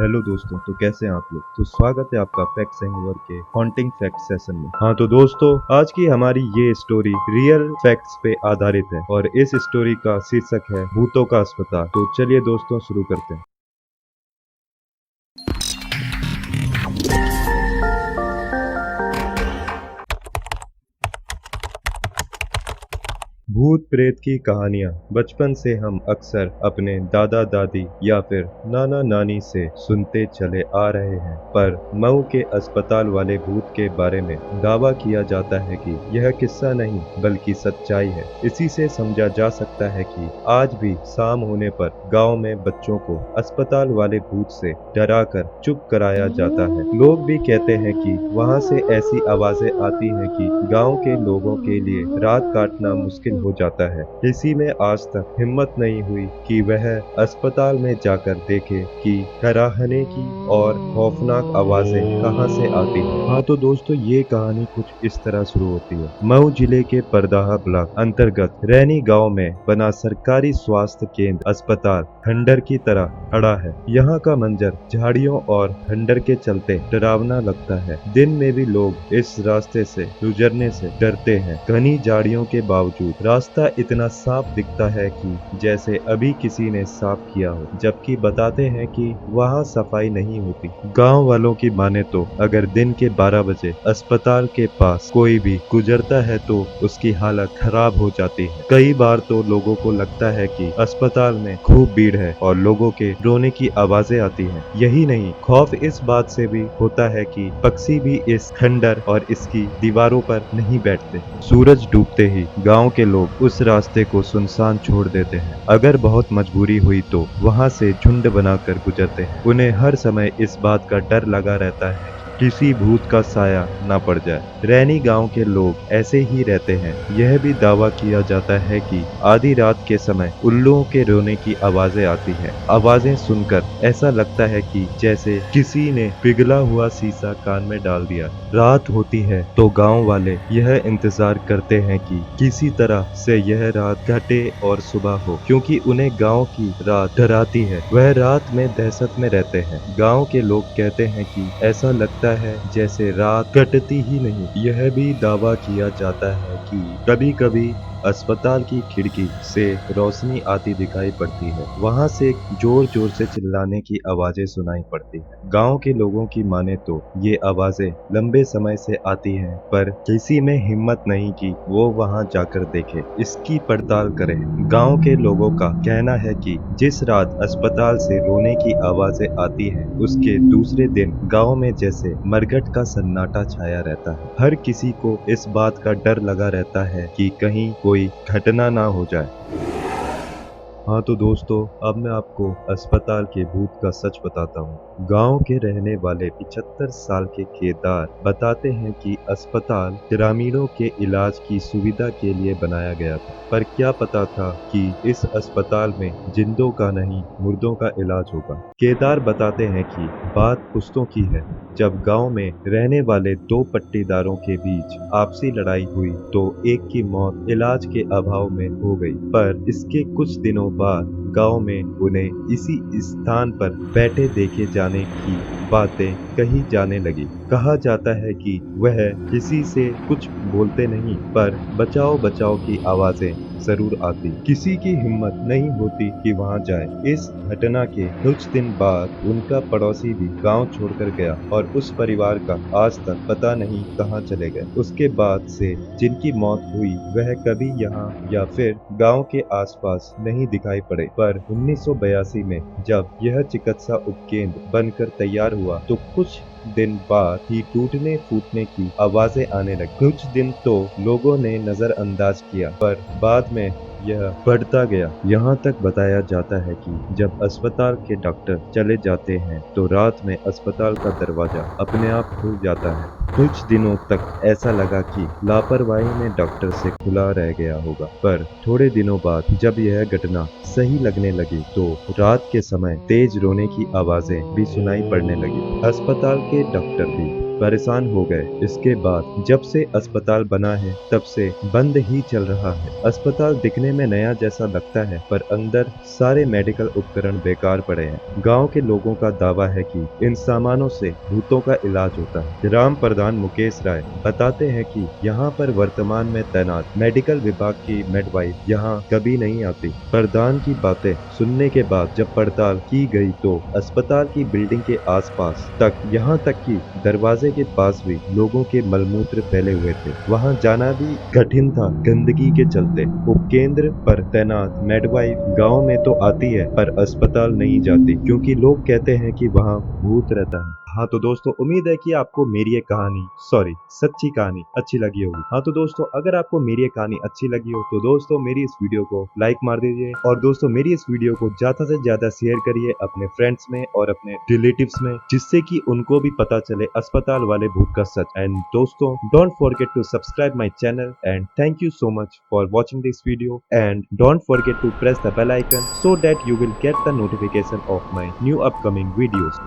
Hello दोस्तों, तो कैसे हैं आप लोग। तो स्वागत है आपका फैक्ट्स हैंगओवर के हॉन्टिंग फैक्ट सेशन में। हाँ तो दोस्तों, आज की हमारी ये स्टोरी रियल फैक्ट्स पे आधारित है और इस स्टोरी का शीर्षक है भूतों का अस्पताल। तो चलिए दोस्तों शुरू करते हैं। भूत प्रेत की कहानियाँ बचपन से हम अक्सर अपने दादा दादी या फिर नाना नानी से सुनते चले आ रहे हैं, पर मऊ के अस्पताल वाले भूत के बारे में दावा किया जाता है कि यह किस्सा नहीं बल्कि सच्चाई है। इसी से समझा जा सकता है कि आज भी शाम होने पर गांव में बच्चों को अस्पताल वाले भूत से डरा कर चुप कराया जाता है। लोग भी कहते हैं कि वहां से ऐसी आवाजें आती हैं कि गांव के लोगों के लिए रात काटना मुश्किल हो जाता है। किसी में आज तक हिम्मत नहीं हुई कि वह अस्पताल में जाकर देखे कि कराहने की और खौफनाक आवाजें कहां से आती हैं। हाँ तो दोस्तों, ये कहानी कुछ इस तरह शुरू होती है। मऊ जिले के परदाहा ब्लॉक अंतर्गत रैनी गांव में बना सरकारी स्वास्थ्य केंद्र अस्पताल खंडर की तरह खड़ा है। यहाँ का मंजर झाड़ियों और खंडर के चलते डरावना लगता है। दिन में भी लोग इस रास्ते से गुजरने से डरते हैं। घनी झाड़ियों के बावजूद रास्ता इतना साफ दिखता है कि जैसे अभी किसी ने साफ किया हो, जबकि बताते हैं कि वहाँ सफाई नहीं होती। गांव वालों की माने तो अगर दिन के 12 बजे अस्पताल के पास कोई भी गुजरता है तो उसकी हालत खराब हो जाती है। कई बार तो लोगों को लगता है कि अस्पताल में खूब भीड़ है और लोगों के रोने की आवाजें आती हैं। यही नहीं, खौफ इस बात से भी होता है कि पक्षी भी इस खंडर और इसकी दीवारों पर नहीं बैठते। सूरज डूबते ही गांव के लोग उस रास्ते को सुनसान छोड़ देते हैं। अगर बहुत मजबूरी हुई तो वहां से झुंड बनाकर गुजरते हैं। उन्हें हर समय इस बात का डर लगा रहता है कि किसी भूत का साया न पड़ जाए। रैनी गांव के लोग ऐसे ही रहते हैं। यह भी दावा किया जाता है कि आधी रात के समय उल्लुओं के रोने की आवाजें आती हैं। आवाजें सुनकर ऐसा लगता है कि जैसे किसी ने पिघला हुआ शीशा कान में डाल दिया। रात होती है तो गांव वाले यह इंतजार करते हैं कि किसी तरह से यह रात घटे और सुबह हो, क्योंकि उन्हें गांव की रात डराती है। वह रात में दहशत में रहते हैं। गांव के लोग कहते हैं कि ऐसा लगता है जैसे रात कटती ही नहीं। यह भी दावा किया जाता है कि कभी कभी अस्पताल की खिड़की से रोशनी आती दिखाई पड़ती है। वहां से जोर जोर से चिल्लाने की आवाजें सुनाई पड़ती है। गांव के लोगों की माने तो ये आवाजें लंबे समय से आती हैं, पर किसी में हिम्मत नहीं कि वो वहां जाकर देखे, इसकी पड़ताल करे। गांव के लोगों का कहना है कि जिस रात अस्पताल से रोने की आवाजें आती हैं, उसके दूसरे दिन गांव में जैसे मरघट का सन्नाटा छाया रहता है। हर किसी को इस बात का डर लगा रहता है कि कहीं कोई घटना ना हो जाए। हाँ तो दोस्तों, अब मैं आपको अस्पताल के भूत का सच बताता हूँ। गांव के रहने वाले 75 साल के केदार बताते हैं कि अस्पताल ग्रामीणों के इलाज की सुविधा के लिए बनाया गया था, पर क्या पता था कि इस अस्पताल में जिंदों का नहीं मुर्दों का इलाज होगा। केदार बताते हैं कि बात पुश्तों की है, जब गांव में रहने वाले दो पट्टीदारों के बीच आपसी लड़ाई हुई तो एक की मौत इलाज के अभाव में हो गई। पर इसके कुछ दिनों बाद गांव में उन्हें इसी स्थान पर बैठे देखे जाने की बातें कही जाने लगी। कहा जाता है कि वह किसी से कुछ बोलते नहीं, पर बचाओ बचाओ की आवाजें जरूर आती। किसी की हिम्मत नहीं होती कि वहां जाए। इस घटना के कुछ दिन बाद उनका पड़ोसी भी गांव छोड़कर गया और उस परिवार का आज तक पता नहीं कहां चले गए। उसके बाद से जिनकी मौत हुई वह कभी यहाँ या फिर गांव के आसपास नहीं दिखाई पड़े। पर 1982 में जब यह चिकित्सा उपकेंद्र बनकर तैयार हुआ तो कुछ दिन बाद ही टूटने फूटने की आवाजें आने लगी। कुछ दिन तो लोगों ने नजरअंदाज किया, पर बाद में यह बढ़ता गया। यहाँ तक बताया जाता है कि जब अस्पताल के डॉक्टर चले जाते हैं तो रात में अस्पताल का दरवाजा अपने आप खुल जाता है। कुछ दिनों तक ऐसा लगा कि लापरवाही में डॉक्टर से खुला रह गया होगा, पर थोड़े दिनों बाद जब यह घटना सही लगने लगी तो रात के समय तेज रोने की आवाजें भी सुनाई पड़ने लगी। अस्पताल के डॉक्टर भी परेशान हो गए। इसके बाद जब से अस्पताल बना है तब से बंद ही चल रहा है। अस्पताल दिखने में नया जैसा लगता है पर अंदर सारे मेडिकल उपकरण बेकार पड़े हैं। गांव के लोगों का दावा है कि इन सामानों से भूतों का इलाज होता है। ग्राम प्रधान मुकेश राय बताते हैं कि यहाँ पर वर्तमान में तैनात मेडिकल विभाग की मेडवाइफ यहाँ कभी नहीं आती। प्रधान की बातें सुनने के बाद जब पड़ताल की गई तो अस्पताल की बिल्डिंग के आसपास तक यहाँ तक कि दरवाजे के पास भी लोगों के मलमूत्र फैले हुए थे। वहाँ जाना भी कठिन था गंदगी के चलते। उपकेंद्र पर तैनात मेडवाइफ गांव में तो आती है पर अस्पताल नहीं जाती क्योंकि लोग कहते हैं कि वहाँ भूत रहता है। हाँ तो दोस्तों, उम्मीद है कि आपको मेरी ये कहानी सच्ची कहानी अच्छी लगी होगी। हाँ तो दोस्तों, अगर आपको मेरी ये कहानी अच्छी लगी हो तो दोस्तों मेरी इस वीडियो को लाइक मार दीजिए और दोस्तों मेरी इस वीडियो को ज्यादा से ज्यादा शेयर करिए अपने फ्रेंड्स में और अपने रिलेटिव्स में, जिससे कि उनको भी पता चले अस्पताल वाले भूत का सच। एंड दोस्तों, don't forget to subscribe my channel and thank you so much for watching this video and don't forget to press the bell icon so that you will get the notification of my new upcoming videos.